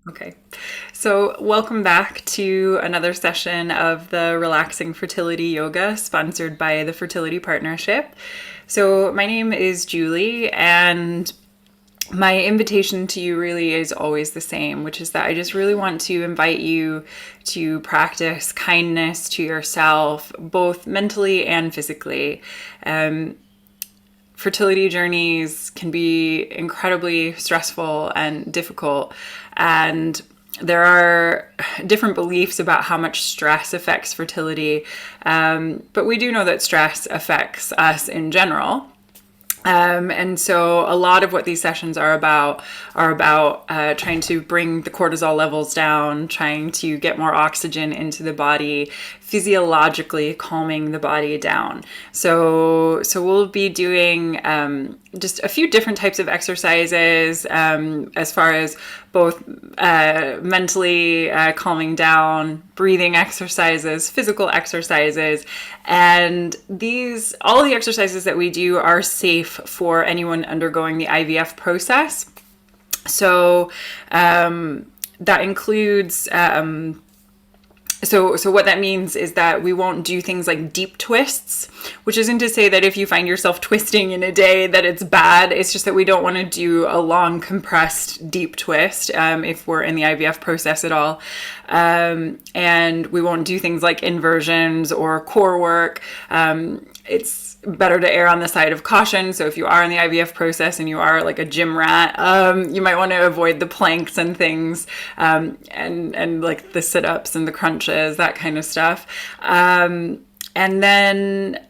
Okay, so welcome back to another session of the Relaxing Fertility Yoga sponsored by the Fertility Partnership. So my name is Julie, and my invitation to you really is always the same, which is that I just really want to invite you to practice kindness to yourself, both mentally and physically. Fertility journeys can be incredibly stressful and difficult, and there are different beliefs about how much stress affects fertility, but we do know that stress affects us in general. And so a lot of what these sessions are about trying to bring the cortisol levels down, trying to get more oxygen into the body, physiologically calming the body down. So we'll be doing just a few different types of exercises as far as both mentally calming down, breathing exercises, physical exercises, and all the exercises that we do are safe for anyone undergoing the IVF process. So that includes So what that means is that we won't do things like deep twists, which isn't to say that if you find yourself twisting in a day that it's bad. It's just that we don't want to do a long compressed deep twist if we're in the IVF process at all. And we won't do things like inversions or core work. It's better to err on the side of caution. So if you are in the IVF process and you are like a gym rat, you might want to avoid the planks and things, and like the sit-ups and the crunches, that kind of stuff. And then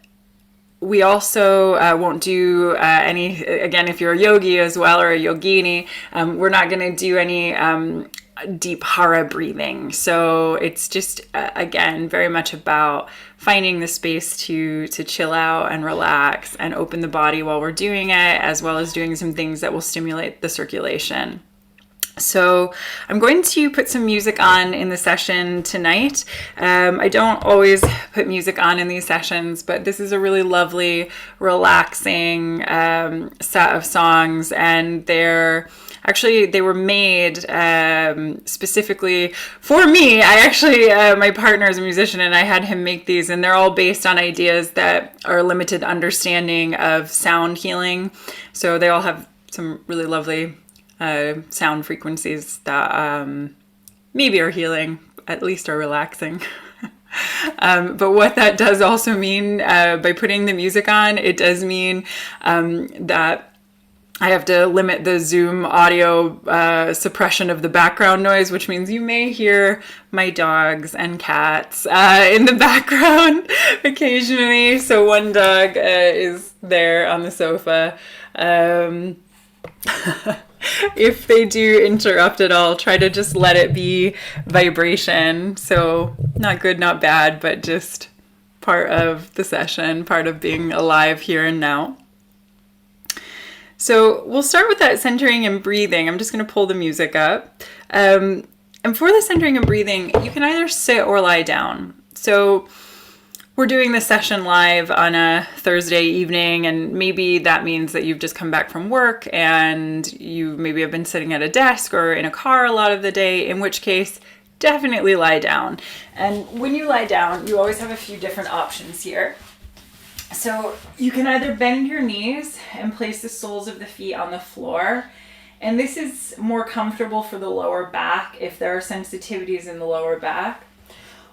we also won't do any, again, if you're a yogi as well or a yogini, we're not going to do any deep hara breathing. So it's just, again, very much about finding the space to chill out and relax and open the body while we're doing it, as well as doing some things that will stimulate the circulation. So I'm going to put some music on in the session tonight. I don't always put music on in these sessions, but this is a really lovely, relaxing set of songs, and they were made specifically for me. My partner is a musician, and I had him make these, and they're all based on ideas that are limited understanding of sound healing. So they all have some really lovely sound frequencies that maybe are healing, at least are relaxing. But what that does also mean, by putting the music on, it does mean that I have to limit the Zoom audio suppression of the background noise, which means you may hear my dogs and cats in the background occasionally. So one dog is there on the sofa. If they do interrupt at all, try to just let it be vibration. So not good, not bad, but just part of the session, part of being alive here and now. So we'll start with that centering and breathing. I'm just going to pull the music up. And for the centering and breathing, you can either sit or lie down. So we're doing this session live on a Thursday evening, and maybe that means that you've just come back from work and you maybe have been sitting at a desk or in a car a lot of the day, in which case, definitely lie down. And when you lie down, you always have a few different options here. So you can either bend your knees and place the soles of the feet on the floor. And this is more comfortable for the lower back if there are sensitivities in the lower back.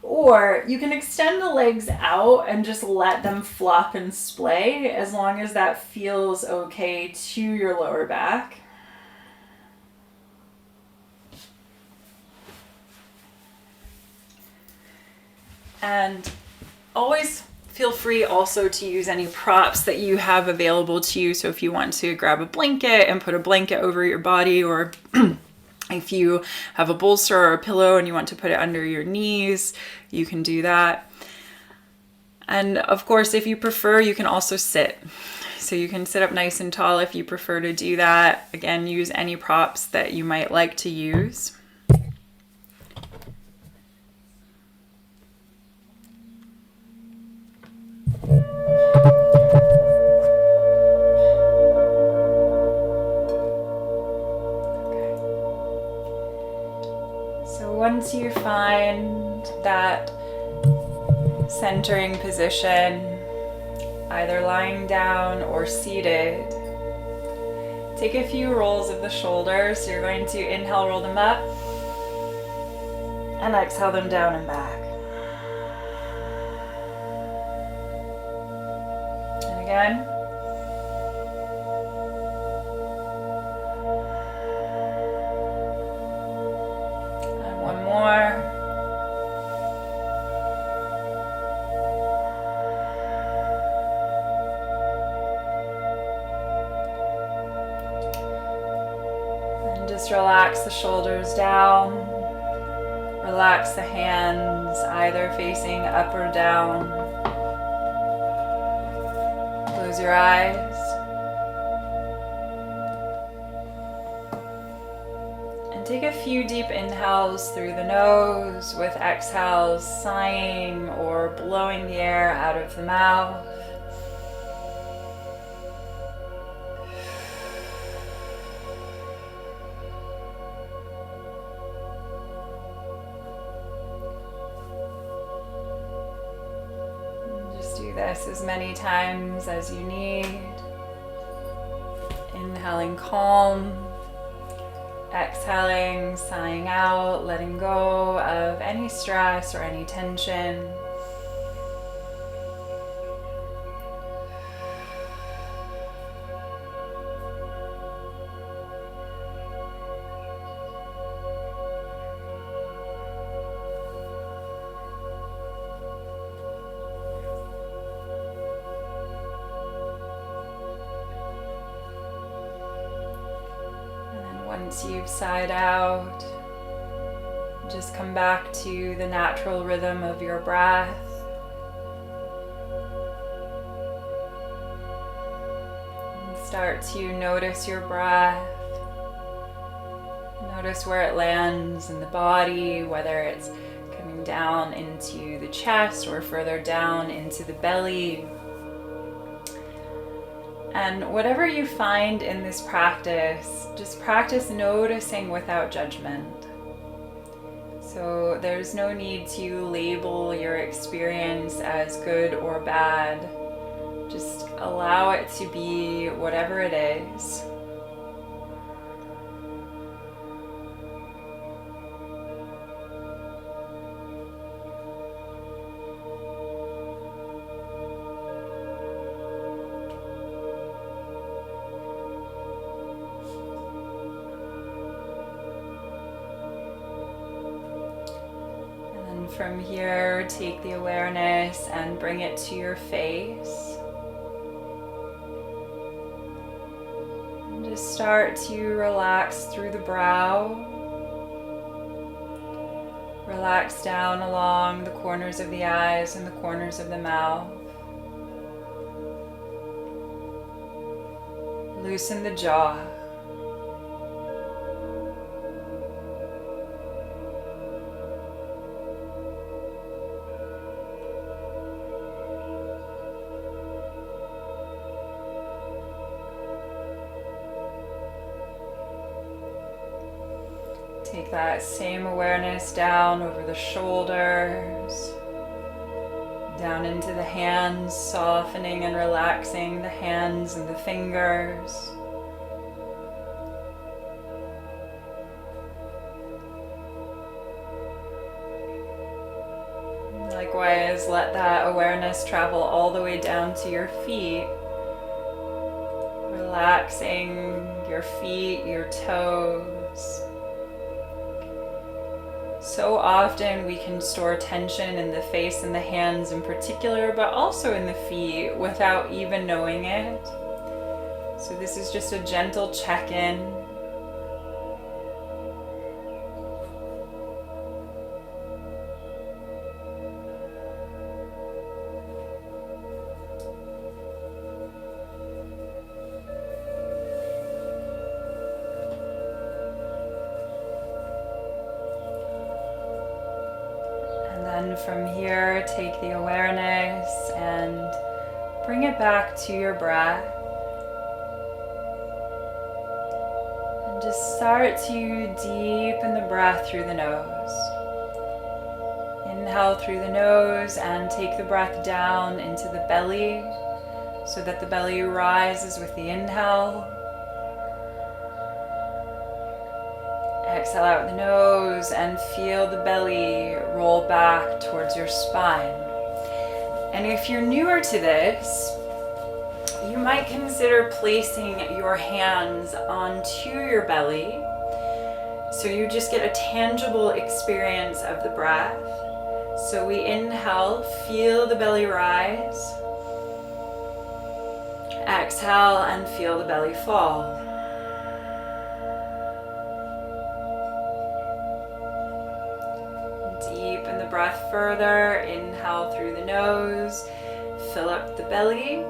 Or you can extend the legs out and just let them flop and splay, as long as that feels okay to your lower back. And always feel free also to use any props that you have available to you. So if you want to grab a blanket and put a blanket over your body, or if you have a bolster or a pillow and you want to put it under your knees, you can do that. And of course, if you prefer, you can also sit. So you can sit up nice and tall if you prefer to do that. Again, use any props that you might like to use. once you find that centering position, either lying down or seated, take a few rolls of the shoulders. So you're going to inhale, roll them up, and exhale them down and back. And again. And one more. Just relax the shoulders down, relax the hands either facing up or down. Close your eyes. And take a few deep inhales through the nose with exhales sighing or blowing the air out of the mouth. This as many times as you need. Inhaling calm, exhaling, sighing out, letting go of any stress or any tension. Once you've sighed out, just come back to the natural rhythm of your breath. And start to notice your breath. Notice where it lands in the body, whether it's coming down into the chest or further down into the belly. And whatever you find in this practice, just practice noticing without judgment. So there's no need to label your experience as good or bad. Just allow it to be whatever it is. From here, take the awareness and bring it to your face. And just start to relax through the brow. Relax down along the corners of the eyes and the corners of the mouth. Loosen the jaw. Take that same awareness down over the shoulders, down into the hands, softening and relaxing the hands and the fingers. Likewise, let that awareness travel all the way down to your feet, relaxing your feet, your toes. So often we can store tension in the face and the hands in particular, but also in the feet without even knowing it. So this is just a gentle check-in. And from here, take the awareness and bring it back to your breath. And just start to deepen the breath through the nose. Inhale through the nose and take the breath down into the belly so that the belly rises with the inhale. Exhale out the nose and feel the belly roll back towards your spine. And if you're newer to this, you might consider placing your hands onto your belly so you just get a tangible experience of the breath. So we inhale, feel the belly rise. Exhale and feel the belly fall. Deepen the breath further. Inhale through the nose, fill up the belly.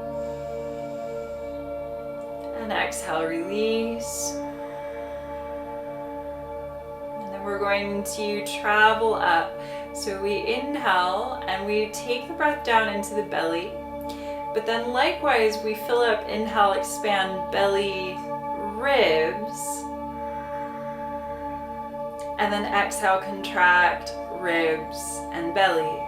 And exhale, release. And then we're going to travel up. So we inhale and we take the breath down into the belly. But then likewise, we fill up, inhale, expand belly, ribs. And then exhale, contract, ribs, and belly.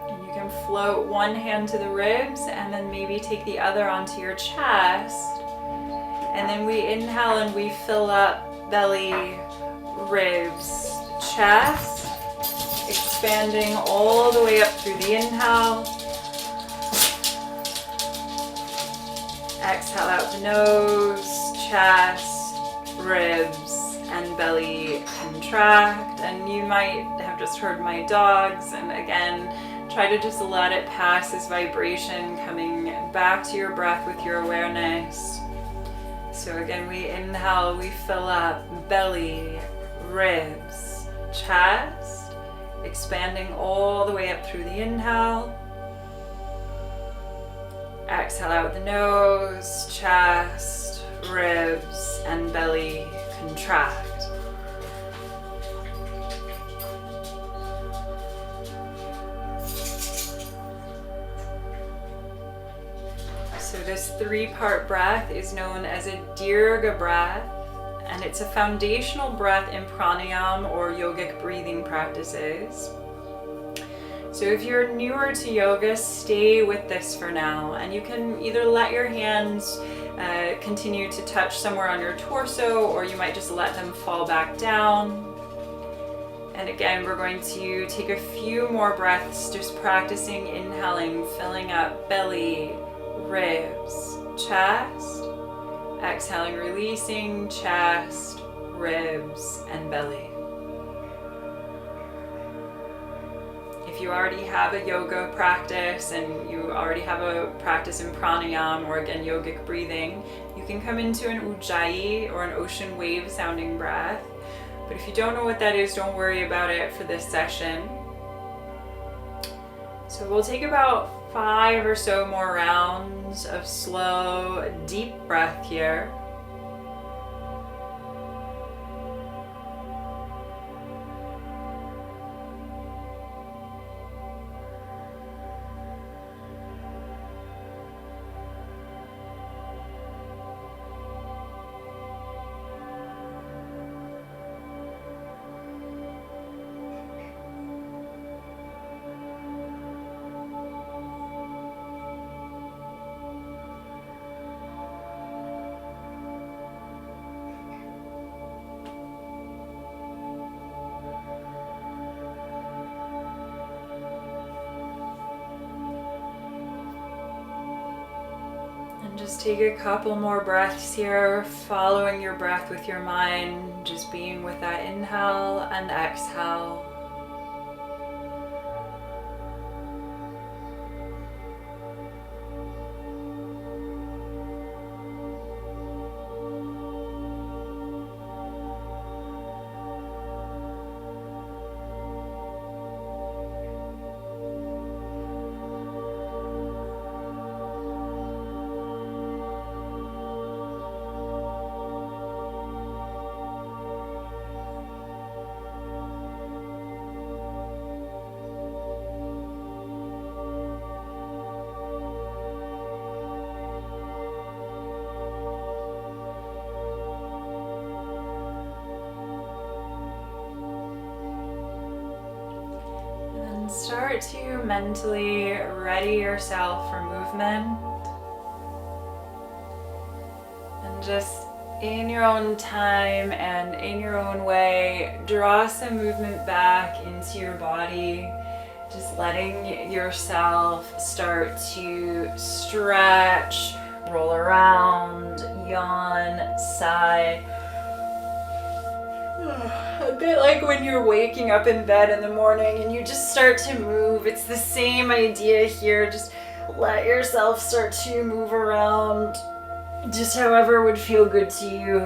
And you can float one hand to the ribs and then maybe take the other onto your chest. And then we inhale and we fill up belly, ribs, chest, expanding all the way up through the inhale. Exhale out the nose, chest, ribs, and belly contract. And you might have just heard my dogs. And again, try to just let it pass this vibration, coming back to your breath with your awareness. So again, we inhale, we fill up belly, ribs, chest, expanding all the way up through the inhale. Exhale out the nose, chest, ribs, and belly contract. So this 3-part breath is known as a Dirgha breath, and it's a foundational breath in pranayama or yogic breathing practices. So if you're newer to yoga, stay with this for now, and you can either let your hands continue to touch somewhere on your torso, or you might just let them fall back down. And again, we're going to take a few more breaths, just practicing inhaling, filling up belly, ribs, chest, exhaling, releasing, chest, ribs, and belly. If you already have a yoga practice and you already have a practice in pranayama or again yogic breathing, you can come into an ujjayi or an ocean wave sounding breath. But if you don't know what that is, don't worry about it for this session. So we'll take about 5 or so more rounds of slow, deep breath here. Just take a couple more breaths here, following your breath with your mind, just being with that inhale and exhale. start to mentally ready yourself for movement. And just in your own time and in your own way, draw some movement back into your body. Just letting yourself start to stretch, roll around, yawn, sigh. A bit like when you're waking up in bed in the morning and you just start to move. It's the same idea here. Just let yourself start to move around, just however would feel good to you.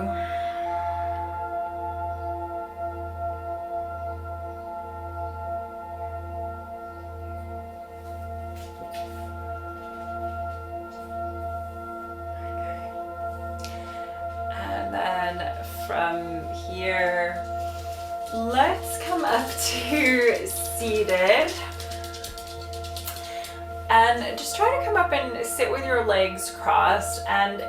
And then from here, let's come up to seated. And just try to come up and sit with your legs crossed. And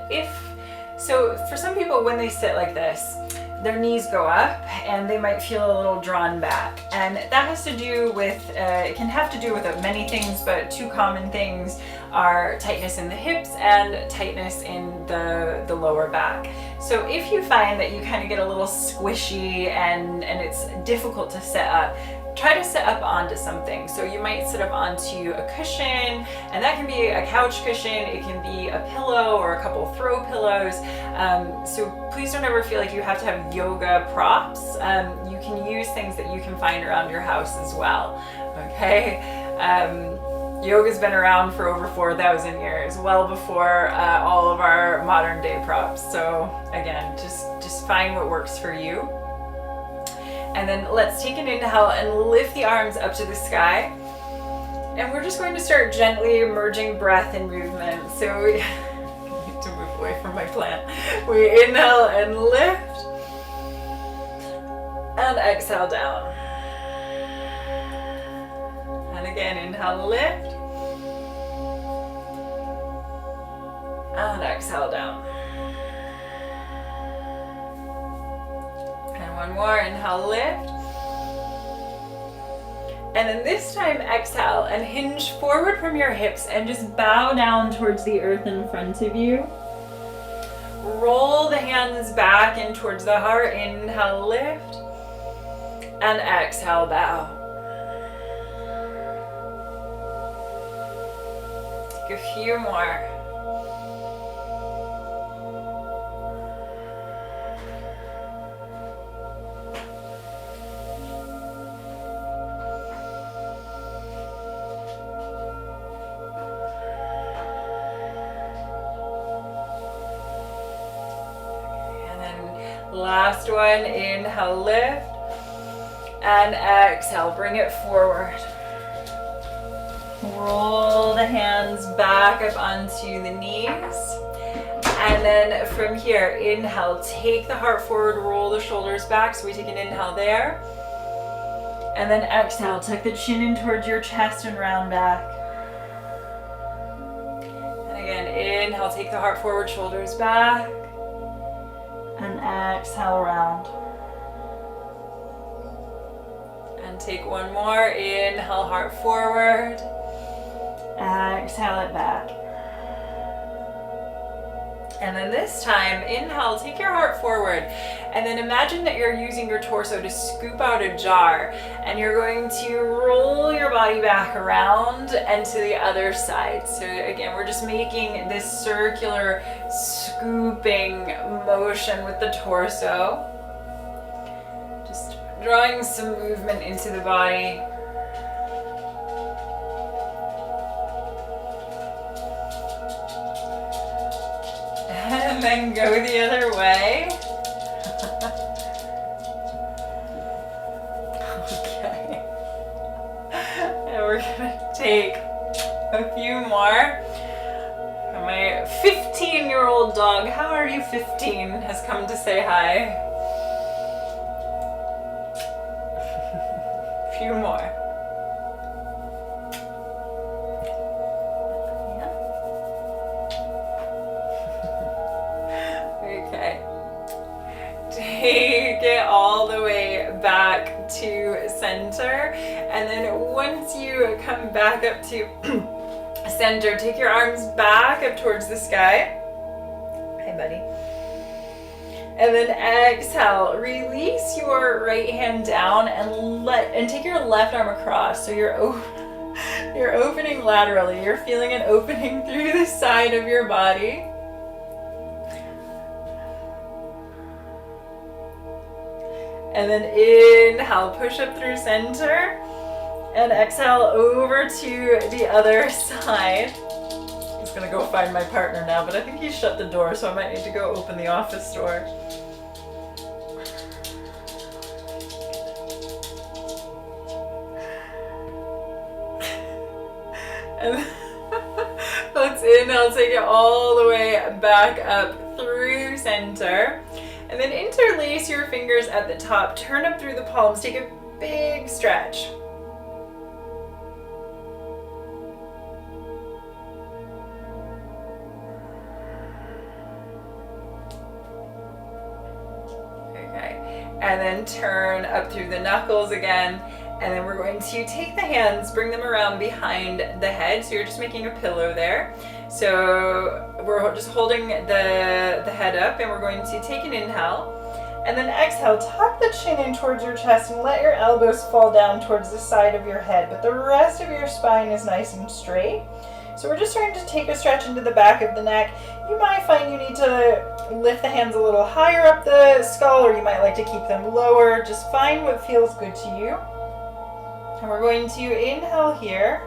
so for some people, when they sit like this, their knees go up and they might feel a little drawn back. And that has to do with, it can have to do with many things, but two common things are tightness in the hips and tightness in the lower back. So if you find that you kind of get a little squishy and it's difficult to sit up, try to sit up onto something. So you might sit up onto a cushion, and that can be a couch cushion, it can be a pillow or a couple throw pillows. So please don't ever feel like you have to have yoga props. You can use things that you can find around your house as well, okay? Yoga's been around for over 4,000 years, well before all of our modern day props. So again, just find what works for you. And then let's take an inhale and lift the arms up to the sky. And we're just going to start gently merging breath and movement. So we need to move away from my plant. We inhale and lift. And exhale down. And again, inhale, lift. And exhale down. And one more, inhale, lift. And then this time, exhale and hinge forward from your hips and just bow down towards the earth in front of you. Roll the hands back in towards the heart. Inhale, lift. And exhale, bow. Take a few more. Last one, inhale, lift, and exhale, bring it forward. Roll the hands back up onto the knees. And then from here, inhale, take the heart forward, roll the shoulders back. So we take an inhale there. And then exhale, tuck the chin in towards your chest and round back. And again, inhale, take the heart forward, shoulders back. And exhale, round. And take one more. Inhale, heart forward. Exhale it back. And then this time, inhale, take your heart forward. And then imagine that you're using your torso to scoop out a jar. And you're going to roll your body back around and to the other side. So again, we're just making this circular scooping motion with the torso. Just drawing some movement into the body. And then go the other way. Okay. And we're gonna take a few more. My 15-year-old dog, how are you 15, has come to say hi. A few more. Okay. Take it all the way back to center. And then once you come back up to center, take your arms back up towards the sky. Hi, buddy. And then exhale, release your right hand down and take your left arm across. So you're opening laterally. You're feeling an opening through the side of your body. And then inhale, push up through center. And exhale over to the other side. I'm just gonna go find my partner now, but I think he shut the door, so I might need to go open the office door. And let's inhale, take it all the way back up through center. And then interlace your fingers at the top, turn up through the palms, take a big stretch. And then turn up through the knuckles again. And then we're going to take the hands, bring them around behind the head. So you're just making a pillow there. So we're just holding the head up, and we're going to take an inhale. And then exhale, tuck the chin in towards your chest and let your elbows fall down towards the side of your head. But the rest of your spine is nice and straight. So we're just starting to take a stretch into the back of the neck. You might find you need to lift the hands a little higher up the skull, or you might like to keep them lower. Just find what feels good to you. And we're going to inhale here.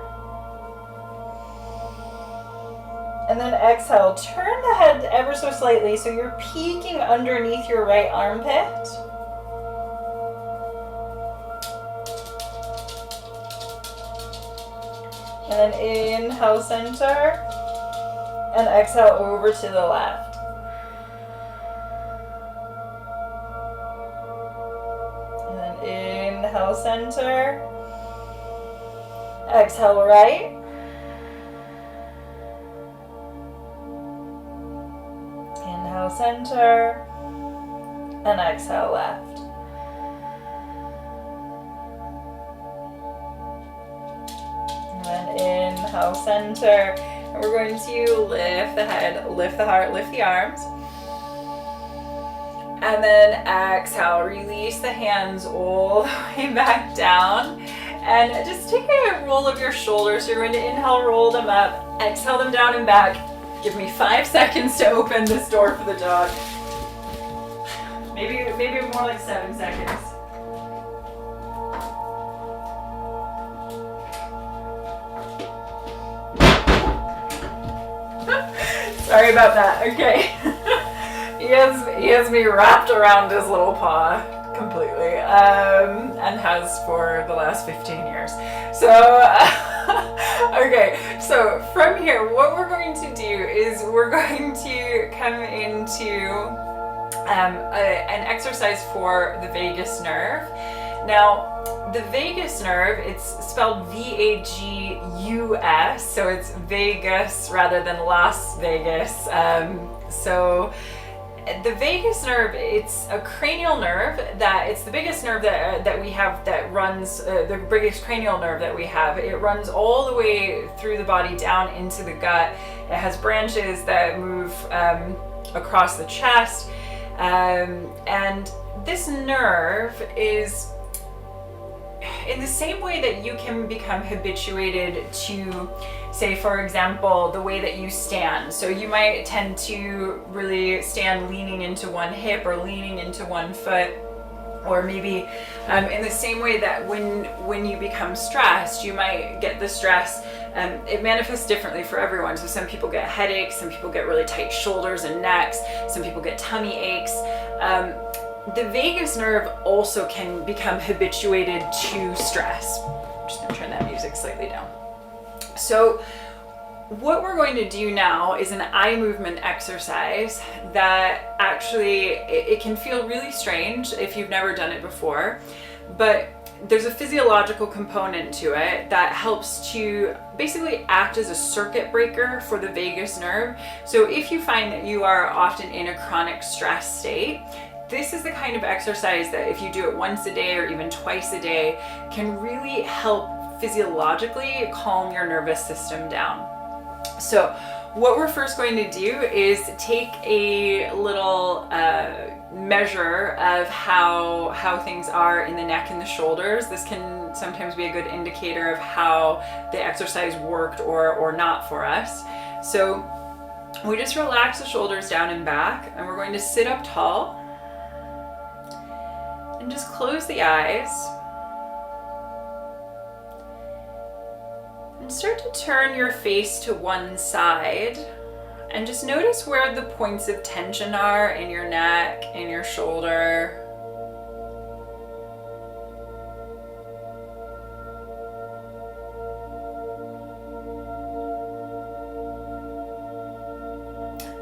And then exhale, turn the head ever so slightly so you're peeking underneath your right armpit. And then inhale, center, and exhale over to the left. And then inhale, center, exhale, right. Inhale, center, and exhale, left. And then inhale, center, and we're going to lift the head, lift the heart, lift the arms. And then exhale, release the hands all the way back down. And just take a roll of your shoulders. You're going to inhale, roll them up, exhale them down and back. Give me 5 seconds to open this door for the dog. Maybe more like 7 seconds. Sorry about that. Okay. He has me wrapped around his little paw completely, and has for the last 15 years. So, okay, so from here, what we're going to do is we're going to come into an exercise for the vagus nerve. Now, the vagus nerve, it's spelled V-A-G-U-S, so it's Vegas rather than Las Vegas. So the vagus nerve, it's a cranial nerve it's the biggest nerve that we have that runs, the biggest cranial nerve that we have. It runs all the way through the body down into the gut. It has branches that move across the chest. And this nerve is in the same way that you can become habituated to, say, for example, the way that you stand. So you might tend to really stand leaning into one hip or leaning into one foot, or maybe in the same way that when you become stressed, you might get the stress. It manifests differently for everyone. So some people get headaches, some people get really tight shoulders and necks, some people get tummy aches. The vagus nerve also can become habituated to stress. I'm just going to turn that music slightly down. So what we're going to do now is an eye movement exercise that actually, it can feel really strange if you've never done it before, but there's a physiological component to it that helps to basically act as a circuit breaker for the vagus nerve. So if you find that you are often in a chronic stress state, this is the kind of exercise that if you do it once a day or even twice a day can really help physiologically calm your nervous system down. So what we're first going to do is take a little measure of how things are in the neck and the shoulders. This can sometimes be a good indicator of how the exercise worked or not for us. So we just relax the shoulders down and back, and we're going to sit up tall and just close the eyes and start to turn your face to one side, and just notice where the points of tension are in your neck, in your shoulder.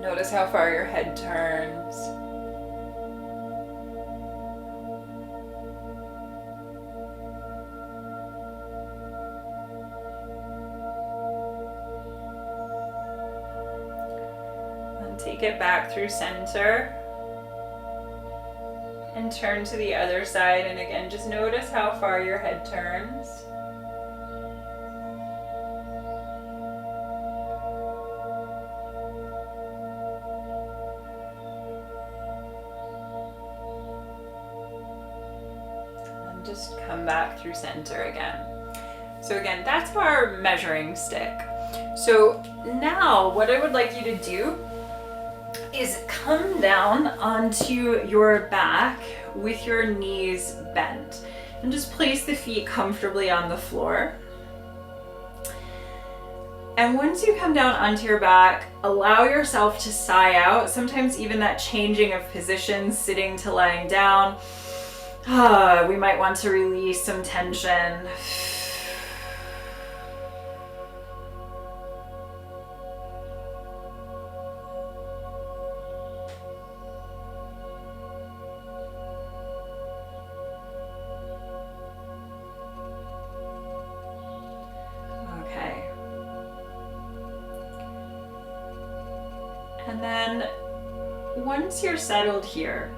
Notice how far your head turns. And take it back through center. And turn to the other side. And again, just notice how far your head turns. Just come back through center again. So again, that's our measuring stick. So now what I would like you to do is come down onto your back with your knees bent, and just place the feet comfortably on the floor. And once you come down onto your back, allow yourself to sigh out. Sometimes even that changing of positions, sitting to lying down, we might want to release some tension. Okay. And then once you're settled here,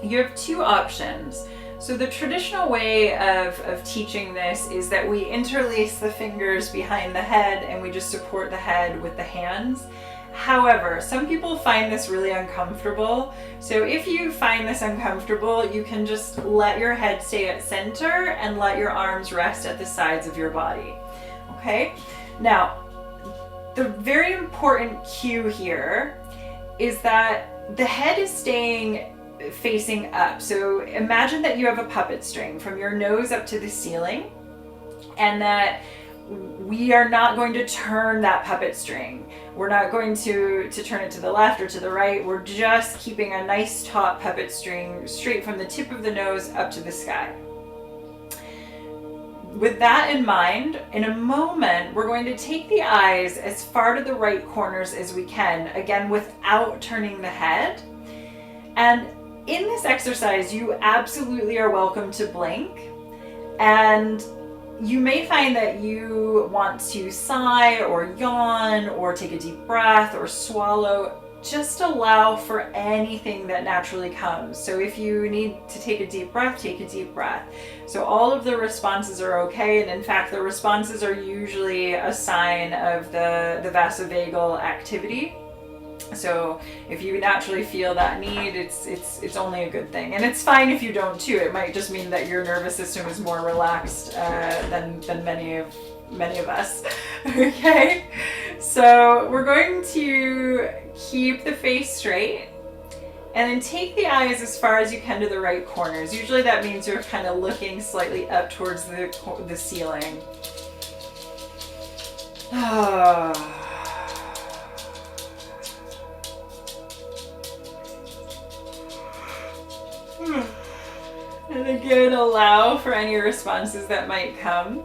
you have two options. So the traditional way of teaching this is that we interlace the fingers behind the head and we just support the head with the hands. However, some people find this really uncomfortable. So if you find this uncomfortable, you can just let your head stay at center and let your arms rest at the sides of your body. Okay? Now, the very important cue here is that the head is staying facing up. So imagine that you have a puppet string from your nose up to the ceiling, and that we are not going to turn that puppet string. We're not going to turn it to the left or to the right. We're just keeping a nice taut puppet string straight from the tip of the nose up to the sky. With that in mind, in a moment, we're going to take the eyes as far to the right corners as we can, again, without turning the head. And in this exercise, you absolutely are welcome to blink. And you may find that you want to sigh or yawn or take a deep breath or swallow. Just allow for anything that naturally comes. So if you need to take a deep breath, take a deep breath. So all of the responses are okay. And in fact, the responses are usually a sign of the vasovagal activity. So if you naturally feel that need, it's only a good thing. And it's fine if you don't too. It might just mean that your nervous system is more relaxed than many of us. Okay, so we're going to keep the face straight and then take the eyes as far as you can to the right corners. Usually that means you're kind of looking slightly up towards the ceiling. And again, allow for any responses that might come.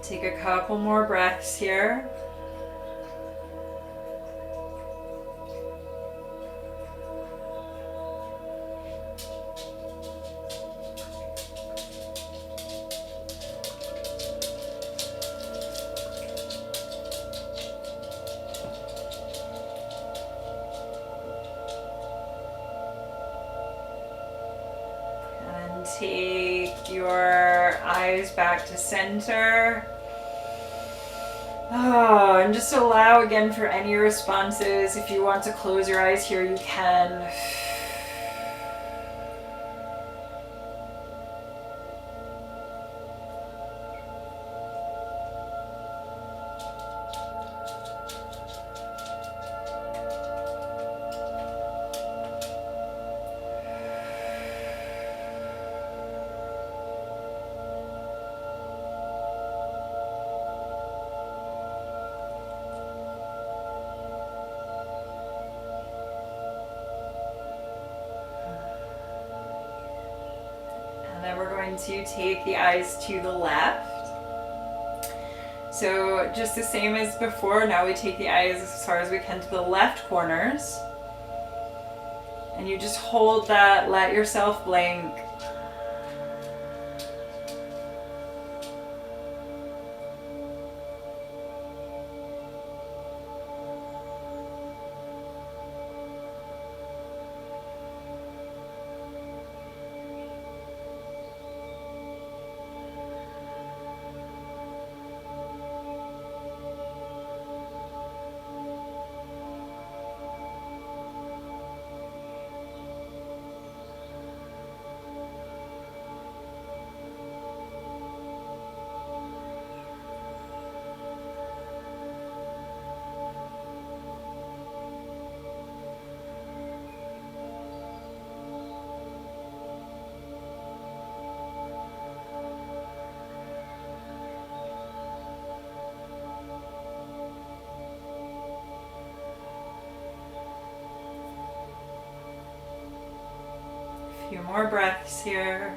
Take a couple more breaths here. Take your eyes back to center. Oh, and just allow again for any responses. If you want to close your eyes here, you can. And then we're going to take the eyes to the left. So just the same as before, now we take the eyes as far as we can to the left corners. And you just hold that, let yourself blink. A few more breaths here.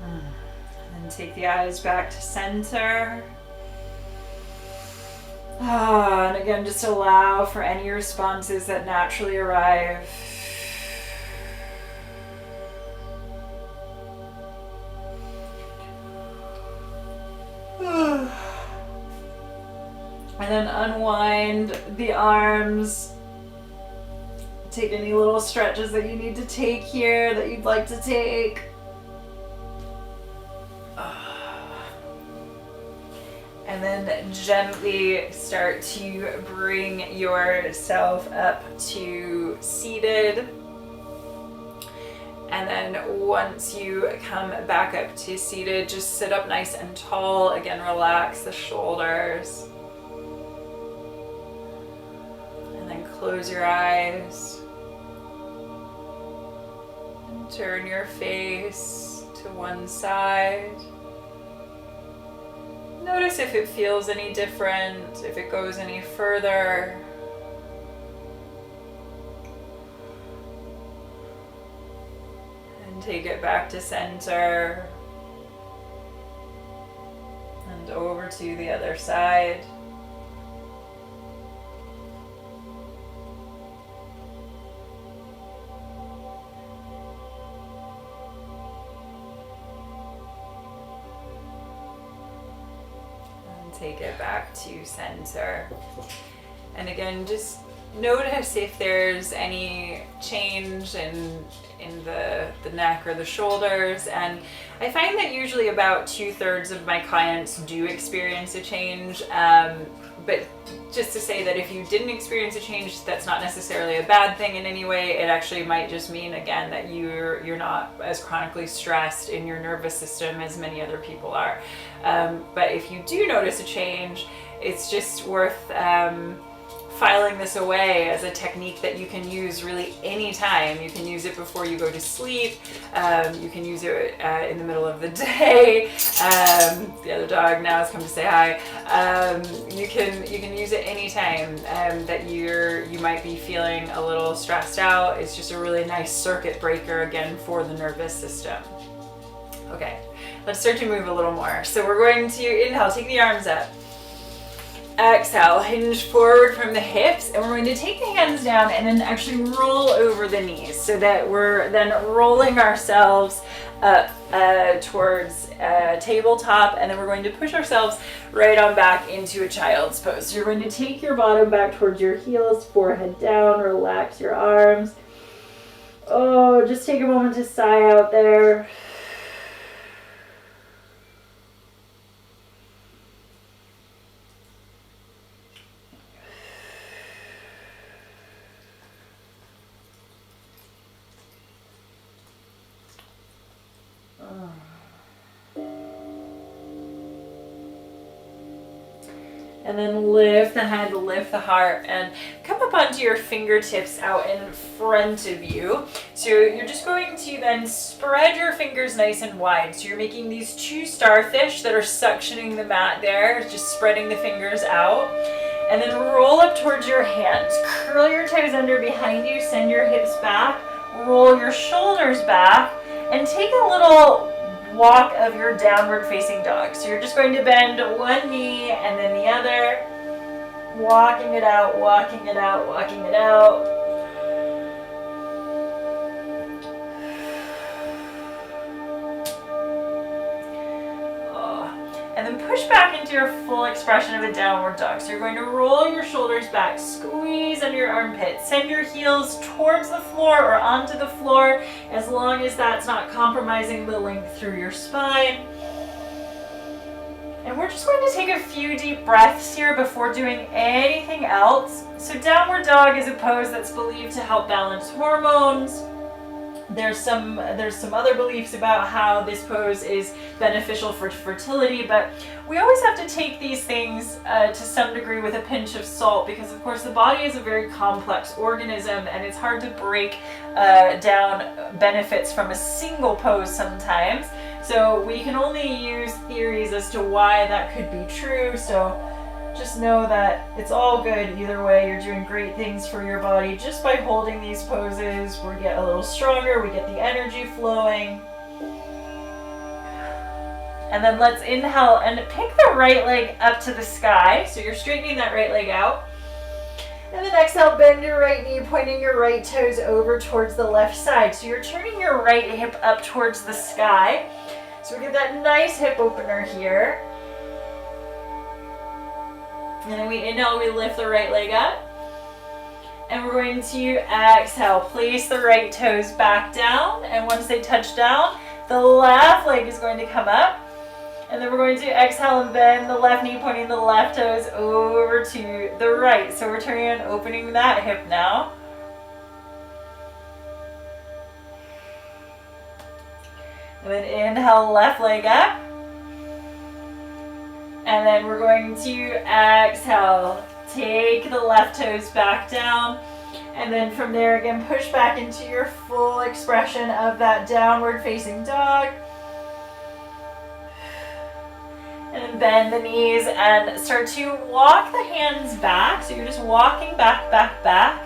And take the eyes back to center. And again, just allow for any responses that naturally arrive. And then unwind the arms. Take any little stretches that you need to take here, that you'd like to take. And then gently start to bring yourself up to seated. And then once you come back up to seated, just sit up nice and tall. Again, relax the shoulders. And then close your eyes. And turn your face to one side. Notice if it feels any different, if it goes any further. And take it back to center. And over to the other side. Take it back to center. And again, just notice if there's any change in the neck or the shoulders. And I find that usually about 2/3 of my clients do experience a change. But just to say that if you didn't experience a change, that's not necessarily a bad thing in any way. It actually might just mean, again, that you're not as chronically stressed in your nervous system as many other people are. But if you do notice a change, it's just worth filing this away as a technique that you can use really anytime. You can use it before you go to sleep. You can use it in the middle of the day. The other dog now has come to say hi. You can use it anytime that you might be feeling a little stressed out. It's just a really nice circuit breaker again for the nervous system. Okay, let's start to move a little more. So we're going to inhale, take the arms up. Exhale, hinge forward from the hips, and we're going to take the hands down and then actually roll over the knees so that we're then rolling ourselves up towards tabletop, and then we're going to push ourselves right on back into a child's pose. So you're going to take your bottom back towards your heels, forehead down, relax your arms. Oh, just take a moment to sigh out there. And then lift the head, lift the heart, and come up onto your fingertips out in front of you. So you're just going to then spread your fingers nice and wide. So you're making these two starfish that are suctioning the mat there, just spreading the fingers out. And then roll up towards your hands. Curl your toes under behind you, send your hips back, roll your shoulders back, and take a little walk of your downward facing dog. So you're just going to bend one knee and then the other, walking it out, walking it out, walking it out. And then push back into your full expression of a downward dog. So you're going to roll your shoulders back, squeeze under your armpits, send your heels towards the floor or onto the floor, as long as that's not compromising the length through your spine. And we're just going to take a few deep breaths here before doing anything else. So downward dog is a pose that's believed to help balance hormones. There's some other beliefs about how this pose is beneficial for fertility, but we always have to take these things to some degree with a pinch of salt, because of course the body is a very complex organism and it's hard to break down benefits from a single pose sometimes. So we can only use theories as to why that could be true. So just know that it's all good either way. You're doing great things for your body just by holding these poses. We get a little stronger, we get the energy flowing. And then let's inhale and pick the right leg up to the sky. So you're straightening that right leg out. And then exhale, bend your right knee, pointing your right toes over towards the left side. So you're turning your right hip up towards the sky. So we get that nice hip opener here. And then we inhale, we lift the right leg up. And we're going to exhale, place the right toes back down. And once they touch down, the left leg is going to come up. And then we're going to exhale and bend the left knee, pointing the left toes over to the right. So we're turning and opening that hip now. And then inhale, left leg up. And then we're going to exhale, take the left toes back down. And then from there again, push back into your full expression of that downward facing dog. And then bend the knees and start to walk the hands back. So you're just walking back, back, back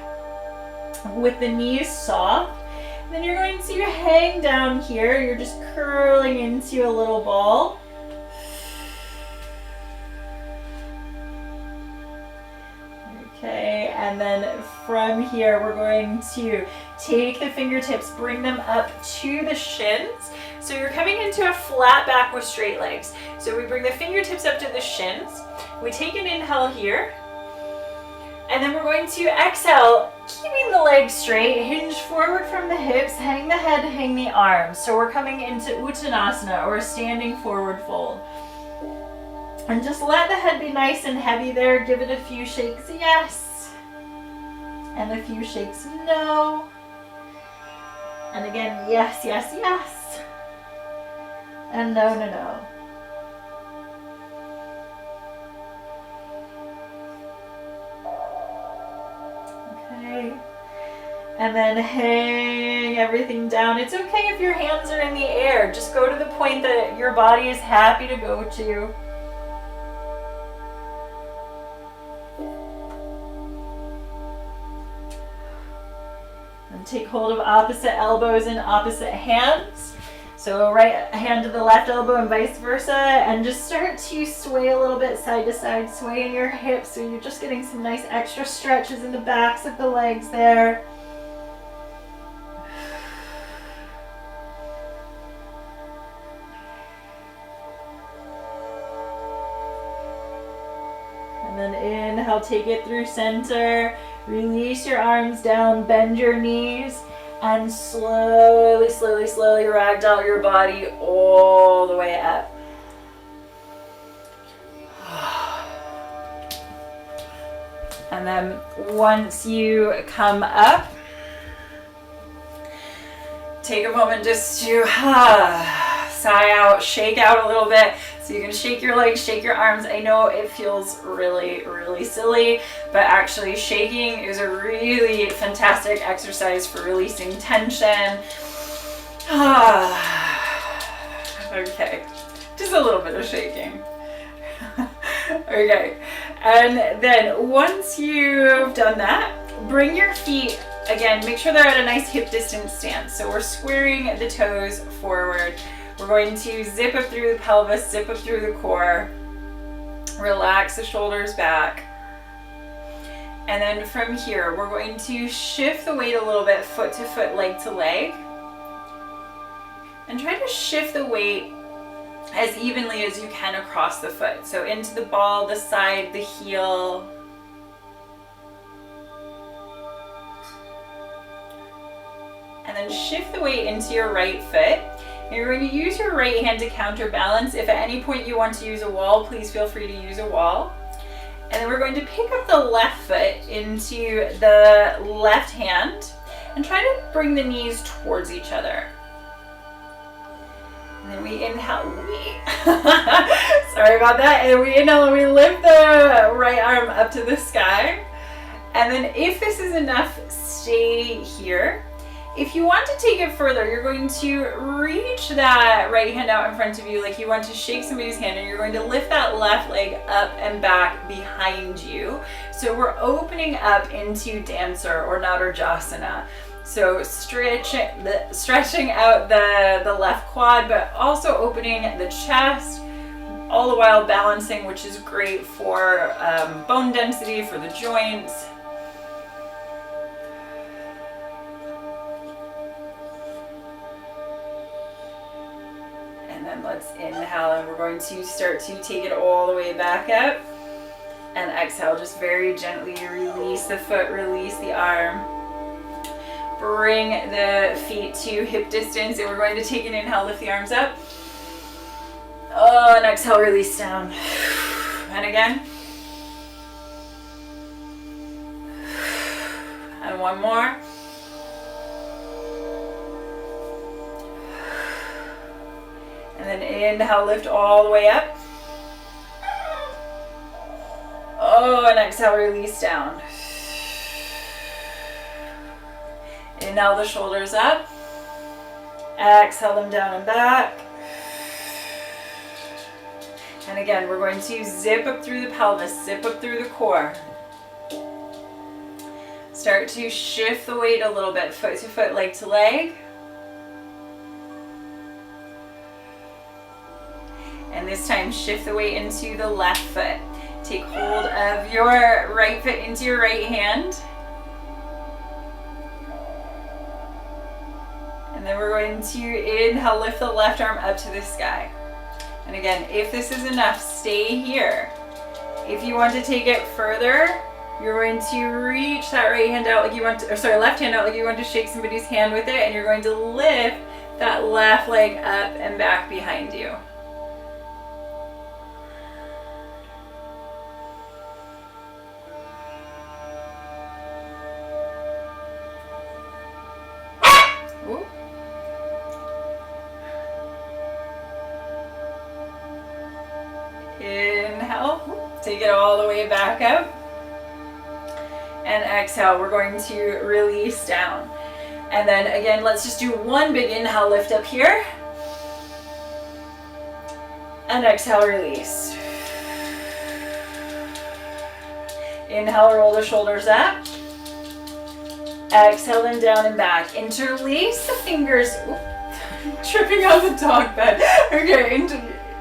with the knees soft. And then you're going to hang down here. You're just curling into a little ball. Okay, and then from here, we're going to take the fingertips, bring them up to the shins. So you're coming into a flat back with straight legs. So we bring the fingertips up to the shins. We take an inhale here. And then we're going to exhale, keeping the legs straight, hinge forward from the hips, hang the head, hang the arms. So we're coming into Uttanasana, or a standing forward fold. And just let the head be nice and heavy there. Give it a few shakes, yes. And a few shakes, no. And again, yes, yes, yes. And no, no, no. And then hang everything down. It's okay if your hands are in the air. Just go to the point that your body is happy to go to. And take hold of opposite elbows and opposite hands. So right hand to the left elbow and vice versa. And just start to sway a little bit side to side, sway in your hips. So you're just getting some nice extra stretches in the backs of the legs there. And then inhale, take it through center. Release your arms down, bend your knees, and slowly, slowly, slowly ragdoll your body all the way up. And then once you come up, take a moment just to sigh out, shake out a little bit. So you can shake your legs, shake your arms. I know it feels really, really silly, but actually shaking is a really fantastic exercise for releasing tension. Okay, just a little bit of shaking. Okay, and then once you've done that, bring your feet, again, make sure they're at a nice hip distance stance. So we're squaring the toes forward. We're going to zip up through the pelvis, zip up through the core, relax the shoulders back. And then from here, we're going to shift the weight a little bit, foot to foot, leg to leg. And try to shift the weight as evenly as you can across the foot. So into the ball, the side, the heel. And then shift the weight into your right foot. You're going to use your right hand to counterbalance. If at any point you want to use a wall, please feel free to use a wall. And then we're going to pick up the left foot into the left hand and try to bring the knees towards each other. And then we inhale, sorry about that. And we inhale and we lift the right arm up to the sky. And then if this is enough, stay here. If you want to take it further, you're going to reach that right hand out in front of you like you want to shake somebody's hand, and you're going to lift that left leg up and back behind you. So we're opening up into dancer or Natarjasana. So stretching out the left quad, but also opening the chest, all the while balancing, which is great for bone density, for the joints. And then let's inhale, and we're going to start to take it all the way back up. And exhale, just very gently release the foot, release the arm. Bring the feet to hip distance, and we're going to take an inhale, lift the arms up. Oh, and exhale, release down. And again. And one more. And then inhale, lift all the way up. Oh, and exhale, release down. Inhale the shoulders up. Exhale them down and back. And again, we're going to zip up through the pelvis, zip up through the core. Start to shift the weight a little bit, foot to foot, leg to leg. And this time, shift the weight into the left foot. Take hold of your right foot into your right hand. And then we're going to inhale, lift the left arm up to the sky. And again, if this is enough, stay here. If you want to take it further, you're going to reach that right hand out like you want to, or sorry, left hand out like you want to shake somebody's hand with it, and you're going to lift that left leg up and back behind you. Inhale, take it all the way back up. And exhale, we're going to release down. And then again, let's just do one big inhale, lift up here. And exhale, release. Inhale, roll the shoulders up. Exhale, and down and back. Interlace the fingers. Oop, tripping on the dog bed. Okay,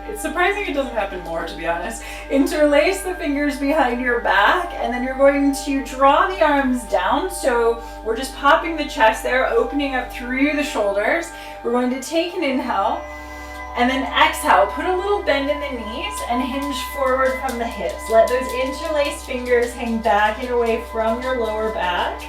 it's surprising it doesn't happen more, to be honest. Interlace the fingers behind your back, and then you're going to draw the arms down. So we're just popping the chest there, opening up through the shoulders. We're going to take an inhale, and then exhale. Put a little bend in the knees and hinge forward from the hips. Let those interlaced fingers hang back and away from your lower back.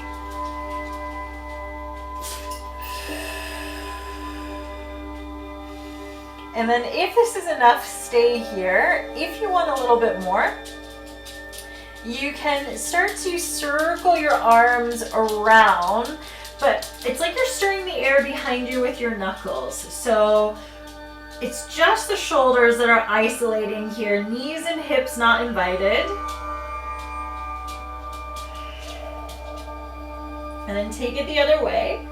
And then if this is enough, stay here. If you want a little bit more, you can start to circle your arms around, but it's like you're stirring the air behind you with your knuckles. So it's just the shoulders that are isolating here, knees and hips not invited. And then take it the other way.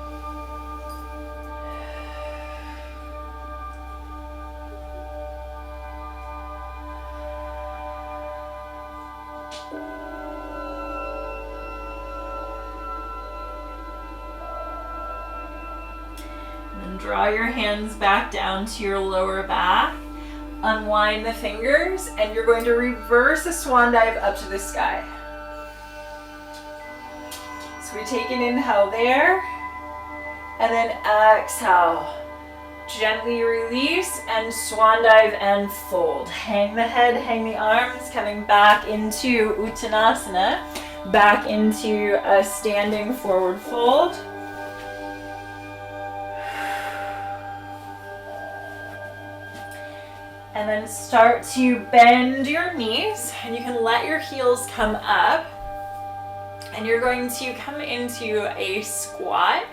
Draw your hands back down to your lower back. Unwind the fingers, and you're going to reverse a swan dive up to the sky. So we take an inhale there, and then exhale. Gently release and swan dive and fold. Hang the head, hang the arms, coming back into Uttanasana, back into a standing forward fold. And then start to bend your knees, and you can let your heels come up, and you're going to come into a squat.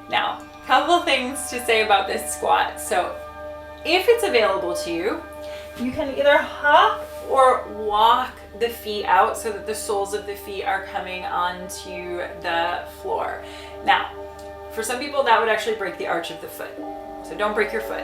Now, a couple things to say about this squat. So if it's available to you, you can either hop or walk the feet out so that the soles of the feet are coming onto the floor. Now, for some people that would actually break the arch of the foot. So don't break your foot.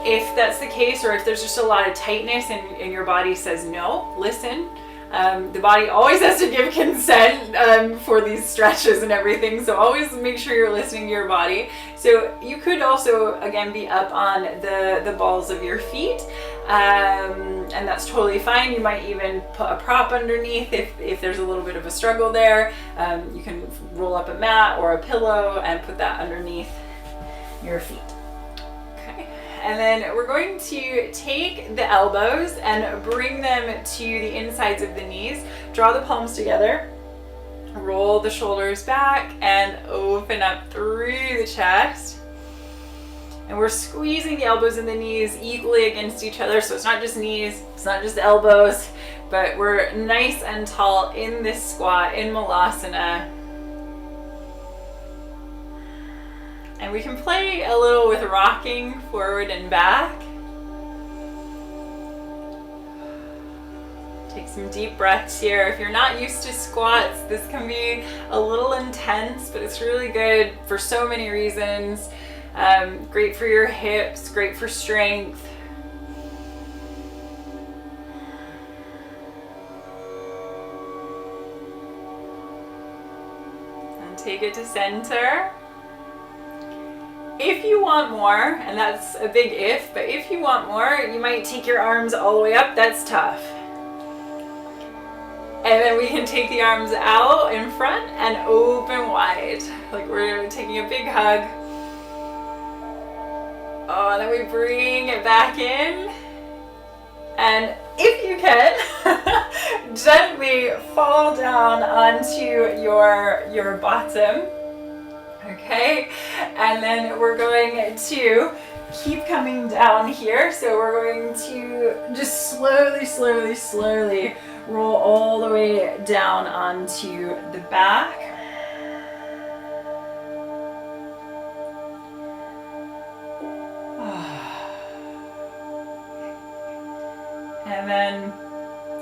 If that's the case, or if there's just a lot of tightness and your body says no, listen. The body always has to give consent for these stretches and everything, so always make sure you're listening to your body. So you could also, again, be up on the balls of your feet, and that's totally fine. You might even put a prop underneath if there's a little bit of a struggle there. You can roll up a mat or a pillow and put that underneath your feet. And then we're going to take the elbows and bring them to the insides of the knees. Draw the palms together. Roll the shoulders back and open up through the chest. And we're squeezing the elbows and the knees equally against each other. So it's not just knees, it's not just elbows, but we're nice and tall in this squat, in Malasana. And we can play a little with rocking forward and back. Take some deep breaths here. If you're not used to squats, this can be a little intense, but it's really good for so many reasons. Great for your hips, great for strength. And take it to center. If you want more, and that's a big if, but if you want more, you might take your arms all the way up. That's tough. And then we can take the arms out in front and open wide, like we're taking a big hug. Oh, and then we bring it back in. And if you can, gently fall down onto your bottom. Okay, and then we're going to keep coming down here. So we're going to just slowly roll all the way down onto the back. And then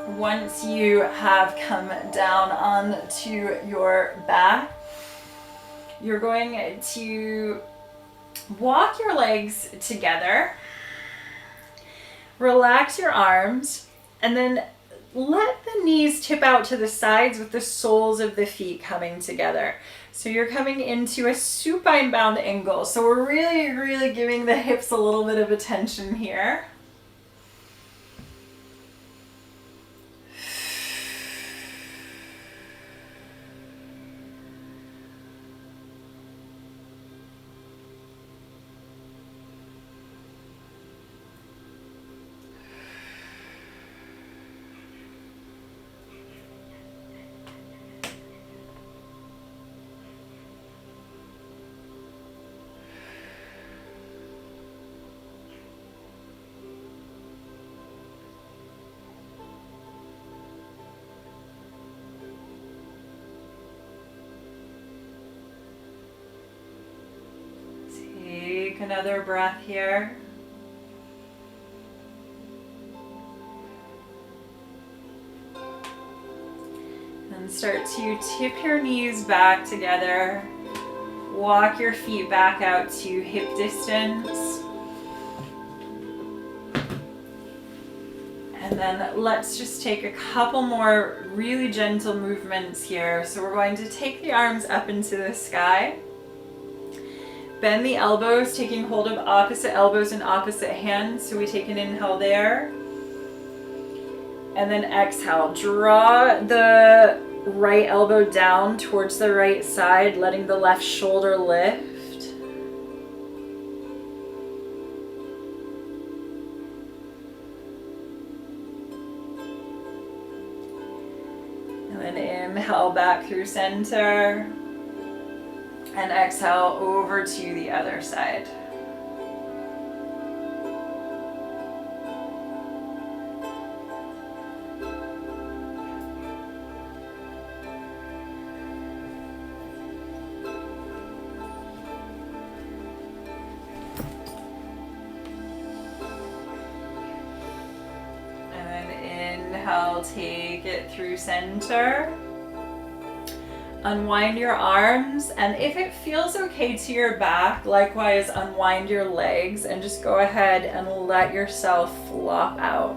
Once you have come down onto your back, you're going to walk your legs together, relax your arms, and then let the knees tip out to the sides with the soles of the feet coming together. So you're coming into a supine bound angle. So we're really, really giving the hips a little bit of attention here. Take another breath here. And start to tip your knees back together. Walk your feet back out to hip distance. And then let's just take a couple more really gentle movements here. So we're going to take the arms up into the sky. Bend the elbows, taking hold of opposite elbows and opposite hands. So we take an inhale there. And then exhale. Draw the right elbow down towards the right side, letting the left shoulder lift. And then inhale back through center. And exhale over to the other side. And then inhale, take it through center. Unwind your arms, and if it feels okay to your back, likewise unwind your legs and just go ahead and let yourself flop out.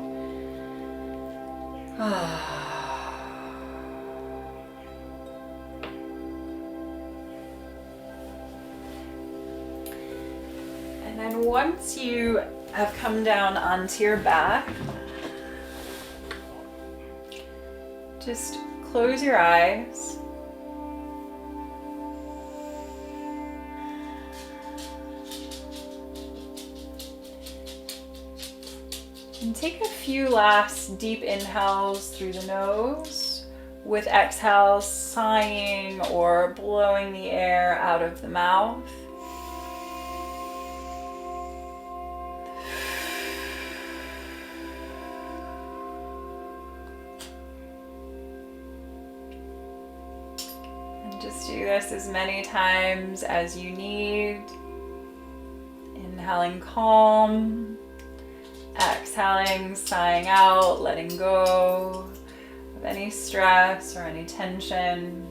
And then once you have come down onto your back, just close your eyes. And take a few last deep inhales through the nose, with exhales sighing or blowing the air out of the mouth. And just do this as many times as you need. Inhaling calm. Exhaling, sighing out, letting go of any stress or any tension.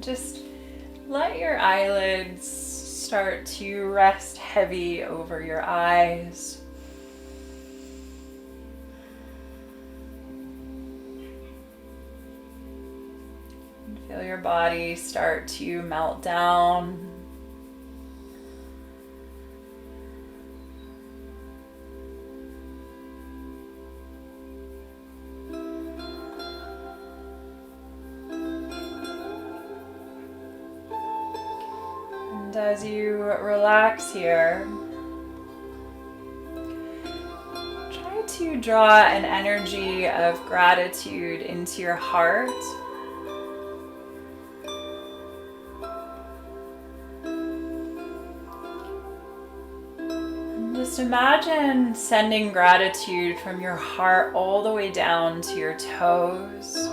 Just let your eyelids start to rest heavy over your eyes. And feel your body start to melt down. As you relax here, try to draw an energy of gratitude into your heart. just imagine sending gratitude from your heart all the way down to your toes,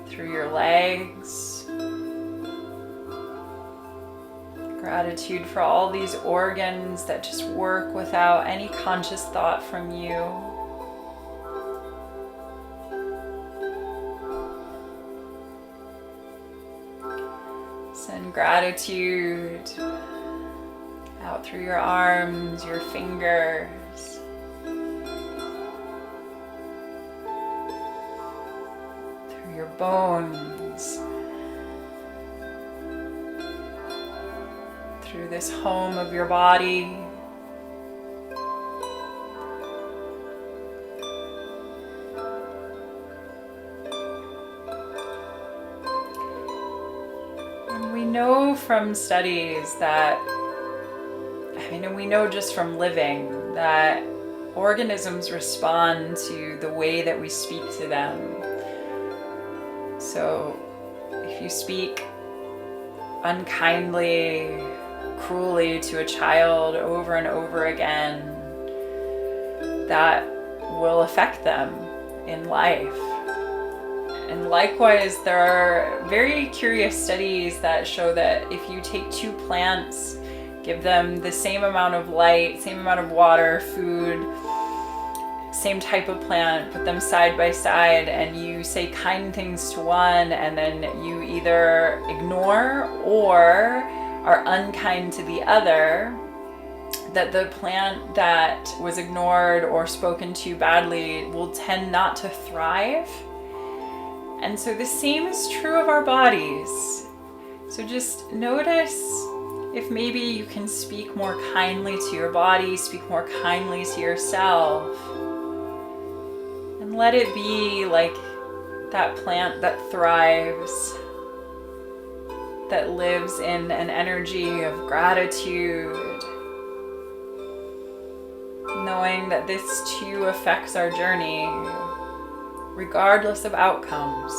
through your legs. Gratitude for all these organs that just work without any conscious thought from you. Send gratitude out through your arms, your fingers, through your bones, through this home of your body. And we know from studies that, and we know just from living, that organisms respond to the way that we speak to them. So if you speak unkindly, cruelly to a child over and over again, that will affect them in life. And likewise, there are very curious studies that show that if you take two plants, give them the same amount of light, same amount of water, food, same type of plant, put them side by side, and you say kind things to one, and then you either ignore or are unkind to the other, that the plant that was ignored or spoken to badly will tend not to thrive. And so the same is true of our bodies. So just notice if maybe you can speak more kindly to your body, speak more kindly to yourself, and let it be like that plant that thrives, that lives in an energy of gratitude, knowing that this too affects our journey, regardless of outcomes.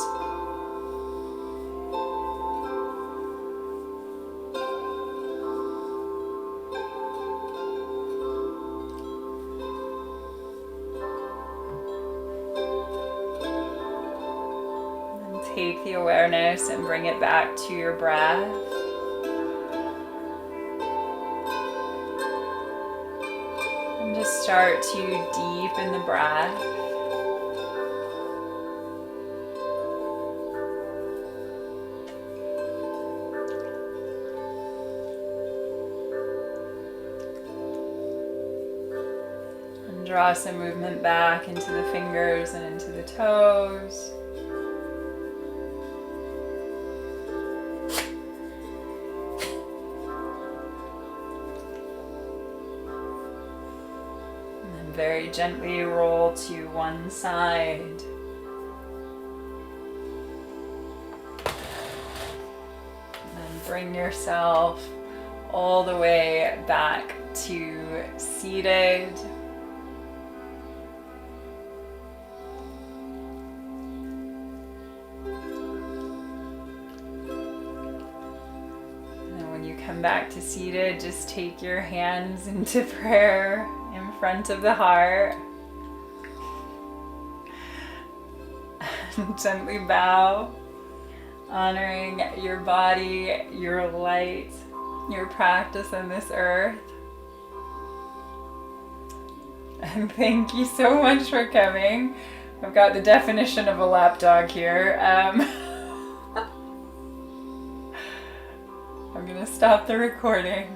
Take the awareness and bring it back to your breath. And just start to deepen the breath. And draw some movement back into the fingers and into the toes. Very gently roll to one side. And then bring yourself all the way back to seated. And then when you come back to seated, just take your hands into prayer in front of the heart. And gently bow, honoring your body, your light, your practice on this earth. And thank you so much for coming. I've got the definition of a lapdog here. I'm gonna stop the recording.